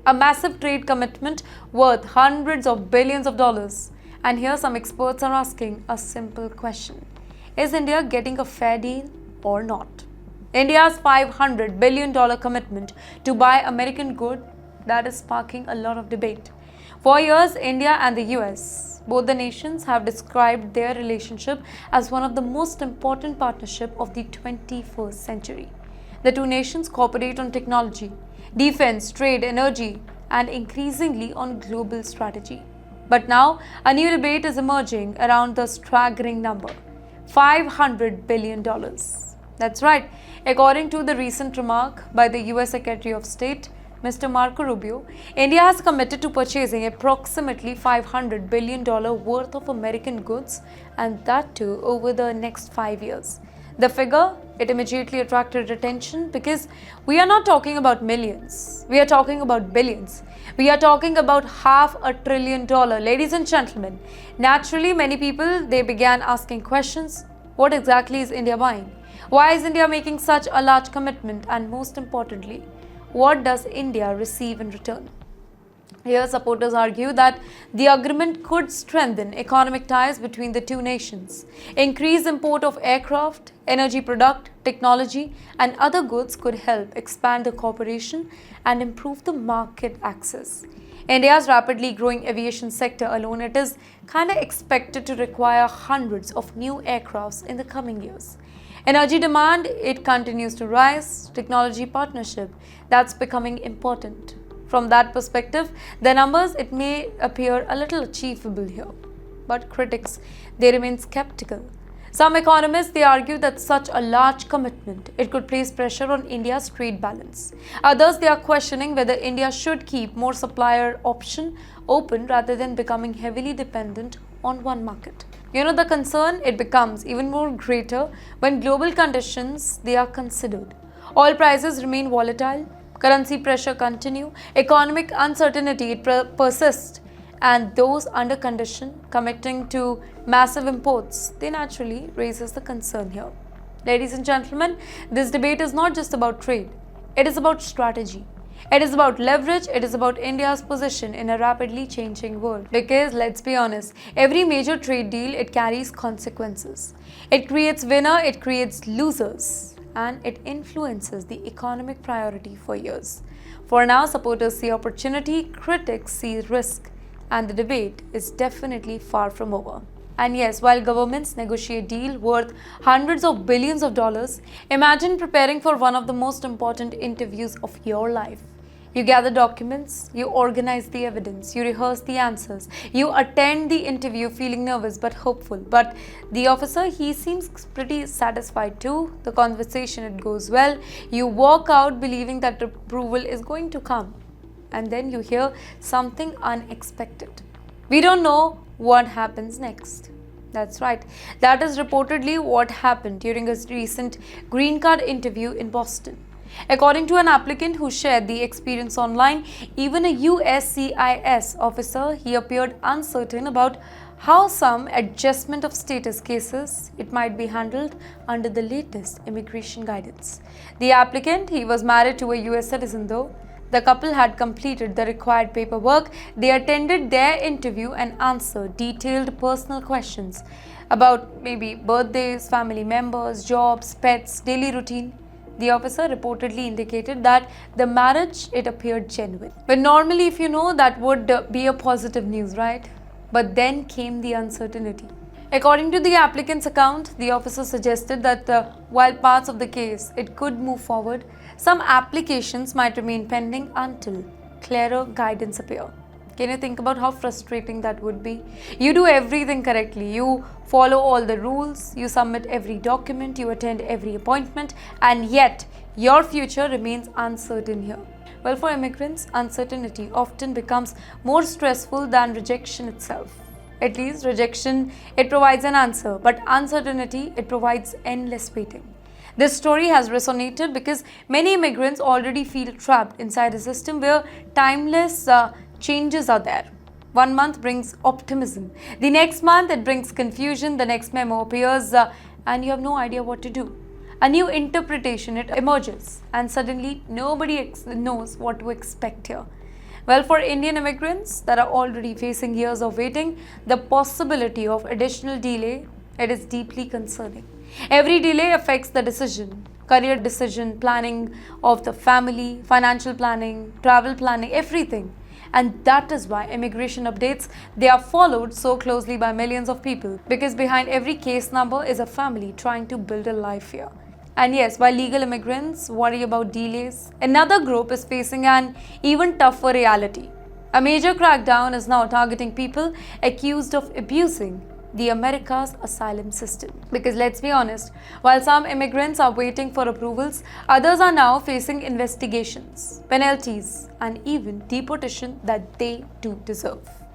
A massive trade commitment worth hundreds of billions of dollars. And here some experts are asking a simple question. Is India getting a fair deal or not? India's $500 billion commitment to buy American goods, that is sparking a lot of debate. For years, India and the US, both the nations have described their relationship as one of the most important partnerships of the 21st century. The two nations cooperate on technology, defense, trade, energy, and increasingly on global strategy. But now, a new debate is emerging around the staggering number, $500 billion. That's right. According to the recent remark by the US Secretary of State, Mr. Marco Rubio, India has committed to purchasing approximately $500 billion worth of American goods, and that too over the next 5 years. The figure, it immediately attracted attention because we are not talking about millions. We are talking about billions. We are talking about $500 billion, ladies and gentlemen. Naturally, many people, they began asking questions. What exactly is India buying? Why is India making such a large commitment? And most importantly, what does India receive in return? Here, supporters argue that the agreement could strengthen economic ties between the two nations. Increased import of aircraft, energy product, technology, and other goods could help expand the cooperation and improve the market access. India's rapidly growing aviation sector alone, it is kind of expected to require hundreds of new aircrafts in the coming years. Energy demand, it continues to rise. Technology partnership, that's becoming important. From that perspective, the numbers, it may appear a little achievable here. But critics, they remain skeptical. Some economists, they argue that such a large commitment, it could place pressure on India's trade balance. Others, they are questioning whether India should keep more supplier option open rather than becoming heavily dependent on one market. The concern, it becomes even more greater when global conditions, they are considered. Oil prices remain volatile, currency pressure continue, economic uncertainty, it persists, and those under condition committing to massive imports, they naturally raises the concern here. Ladies and gentlemen, this debate is not just about trade, it is about strategy. It is about leverage, it is about India's position in a rapidly changing world. Because let's be honest, every major trade deal, it carries consequences. It creates winner, it creates losers, and it influences the economic priority for years. For now, supporters see opportunity, critics see risk, and the debate is definitely far from over. And yes, while governments negotiate deals worth hundreds of billions of dollars, imagine preparing for one of the most important interviews of your life. You gather documents, you organize the evidence, you rehearse the answers, you attend the interview feeling nervous but hopeful. But the officer, he seems pretty satisfied too. The conversation, it goes well. You walk out believing that approval is going to come. And then you hear something unexpected. We don't know what happens next. That's right. That is reportedly what happened during a recent green card interview in Boston. According to an applicant who shared the experience online, even a USCIS officer, he appeared uncertain about how some adjustment of status cases, it might be handled under the latest immigration guidance. The applicant, he was married to a US citizen though. The couple had completed the required paperwork. They attended their interview and answered detailed personal questions about maybe birthdays, family members, jobs, pets, daily routine. The officer reportedly indicated that the marriage, it appeared genuine. But normally, if you know, that would be a positive news, right? But then came the uncertainty. According to the applicant's account, the officer suggested that while parts of the case, it could move forward, some applications might remain pending until clearer guidance appear. Can you think about how frustrating that would be? You do everything correctly. You follow all the rules, you submit every document, you attend every appointment, and yet your future remains uncertain here. Well, for immigrants, uncertainty often becomes more stressful than rejection itself. At least rejection, it provides an answer, but uncertainty, it provides endless waiting. This story has resonated because many immigrants already feel trapped inside a system where timeless changes are there. 1 month brings optimism. The next month it brings confusion. The next memo appears and you have no idea what to do. A new interpretation, it emerges and suddenly nobody knows what to expect here. Well, for Indian immigrants that are already facing years of waiting, the possibility of additional delay, it is deeply concerning. Every delay affects the decision, career decision, planning of the family, financial planning, travel planning, everything. And that is why immigration updates, they are followed so closely by millions of people, because behind every case number is a family trying to build a life here. And yes, while legal immigrants worry about delays, another group is facing an even tougher reality. A major crackdown is now targeting people accused of abusing the America's asylum system. Because let's be honest, while some immigrants are waiting for approvals, others are now facing investigations, penalties, and even deportation that they do deserve.